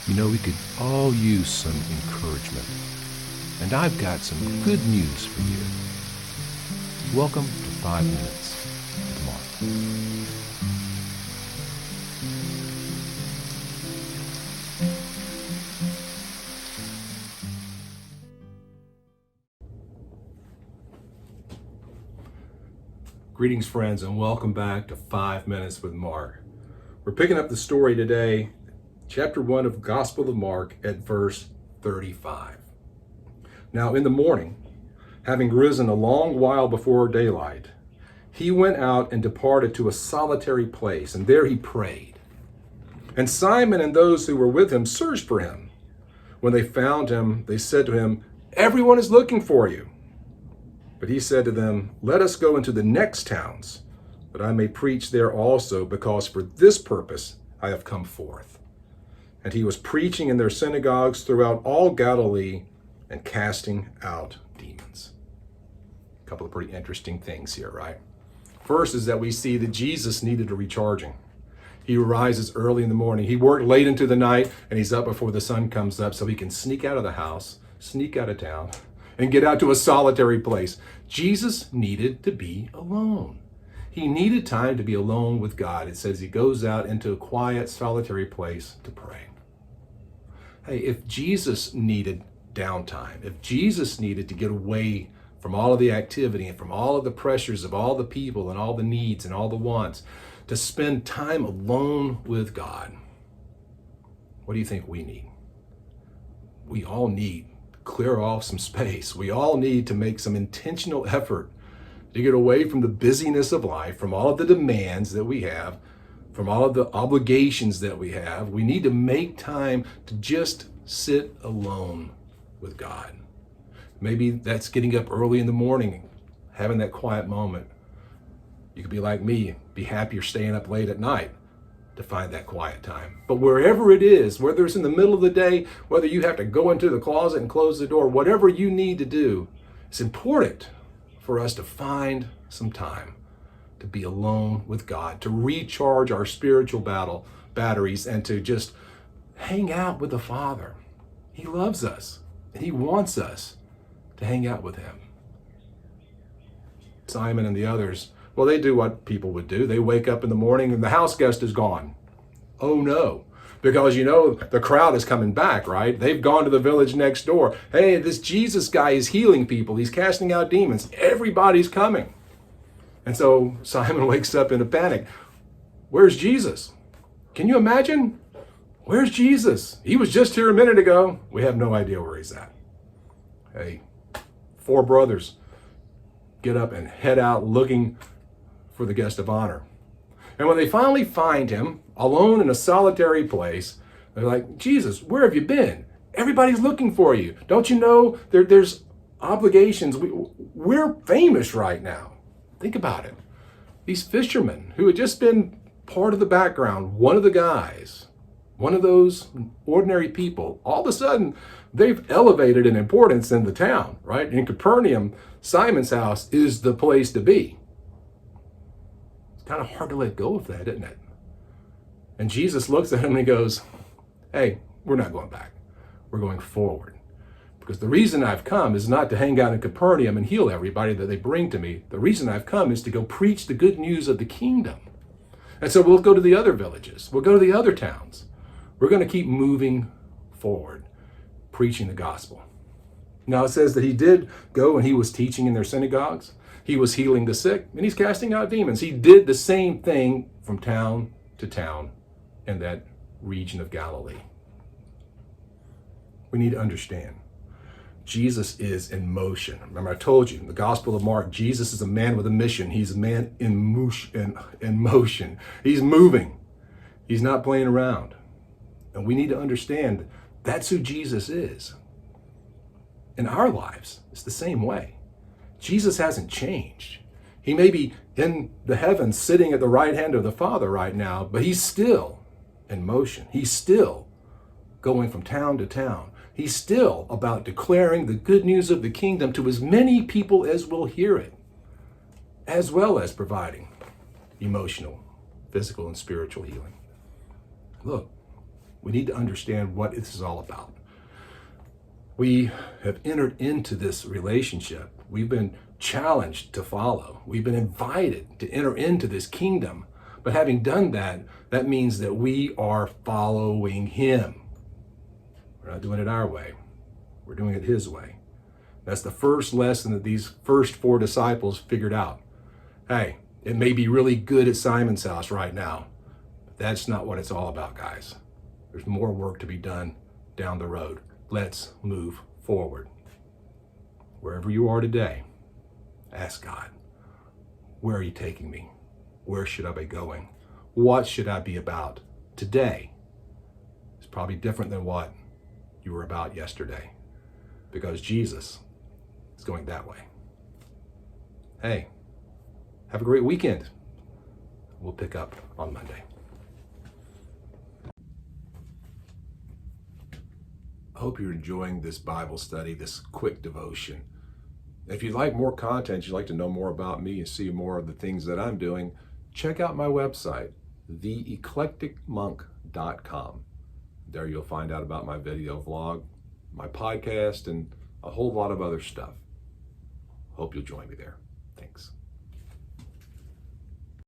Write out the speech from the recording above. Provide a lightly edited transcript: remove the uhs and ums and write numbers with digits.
We could all use some encouragement. And I've got some good news for you. Welcome to 5 Minutes with Mark. Greetings, friends, and welcome back to 5 Minutes with Mark. We're picking up the story today, chapter 1 of Gospel of Mark at verse 35. Now in the morning, having risen a long while before daylight, he went out and departed to a solitary place, and there he prayed. And Simon and those who were with him searched for him. When they found him, they said to him, "Everyone is looking for you." But he said to them, "Let us go into the next towns, that I may preach there also, because for this purpose I have come forth." And he was preaching in their synagogues throughout all Galilee and casting out demons. A couple of pretty interesting things here, right? First is that we see that Jesus needed a recharging. He rises early in the morning. He worked late into the night, and he's up before the sun comes up so he can sneak out of the house, sneak out of town, and get out to a solitary place. Jesus needed to be alone. He needed time to be alone with God. It says he goes out into a quiet, solitary place to pray. Hey, if Jesus needed downtime, if Jesus needed to get away from all of the activity and from all of the pressures of all the people and all the needs and all the wants, to spend time alone with God, what do you think we need? We all need clear off some space. We all need to make some intentional effort to get away from the busyness of life, from all of the demands that we have, from all of the obligations that we have. We need to make time to just sit alone with God. Maybe that's getting up early in the morning, having that quiet moment. You could be like me, be happier staying up late at night to find that quiet time. But wherever it is, whether it's in the middle of the day, whether you have to go into the closet and close the door, whatever you need to do, it's important for us to find some time to be alone with God, to recharge our spiritual batteries, and to just hang out with the Father. He loves us, and he wants us to hang out with him. Simon and the others, well, they do what people would do. They wake up in the morning and the house guest is gone. Oh no, because the crowd is coming back, right? They've gone to the village next door. Hey, this Jesus guy is healing people. He's casting out demons. Everybody's coming. And so Simon wakes up in a panic. Where's Jesus? Can you imagine? Where's Jesus? He was just here a minute ago. We have no idea where he's at. Hey, 4 brothers get up and head out looking for the guest of honor. And when they finally find him alone in a solitary place, they're like, "Jesus, where have you been? Everybody's looking for you. Don't you know there's obligations? We're famous right now." Think about it. These fishermen who had just been part of the background, one of the guys, one of those ordinary people, all of a sudden they've elevated in importance in the town, right? In Capernaum, Simon's house is the place to be. Kind of hard to let go of that, isn't it? And Jesus looks at him and he goes, "Hey, we're not going back. We're going forward. Because the reason I've come is not to hang out in Capernaum and heal everybody that they bring to me. The reason I've come is to go preach the good news of the kingdom." And so we'll go to the other villages. We'll go to the other towns. We're going to keep moving forward, preaching the gospel. Now it says that he did go and he was teaching in their synagogues. He was healing the sick, and he's casting out demons. He did the same thing from town to town in that region of Galilee. We need to understand, Jesus is in motion. Remember, I told you in the Gospel of Mark, Jesus is a man with a mission. He's a man in motion. He's moving. He's not playing around. And we need to understand that's who Jesus is. In our lives, it's the same way. Jesus hasn't changed. He may be in the heavens sitting at the right hand of the Father right now, but he's still in motion. He's still going from town to town. He's still about declaring the good news of the kingdom to as many people as will hear it, as well as providing emotional, physical, and spiritual healing. Look, We need to understand what this is all about. We have entered into this relationship. We've been challenged to follow. We've been invited to enter into this kingdom. But having done that, that means that we are following him. We're not doing it our way. We're doing it his way. That's the first lesson that these first 4 disciples figured out. Hey, it may be really good at Simon's house right now, but that's not what it's all about, guys. There's more work to be done down the road. Let's move forward. Wherever you are today, ask God, where are you taking me? Where should I be going? What should I be about today? It's probably different than what you were about yesterday, because Jesus is going that way. Hey, have a great weekend. We'll pick up on Monday. I hope you're enjoying this Bible study, this quick devotion. If you'd like more content, you'd like to know more about me and see more of the things that I'm doing, check out my website, theeclecticmonk.com. There you'll find out about my video vlog, my podcast, and a whole lot of other stuff. Hope you'll join me there.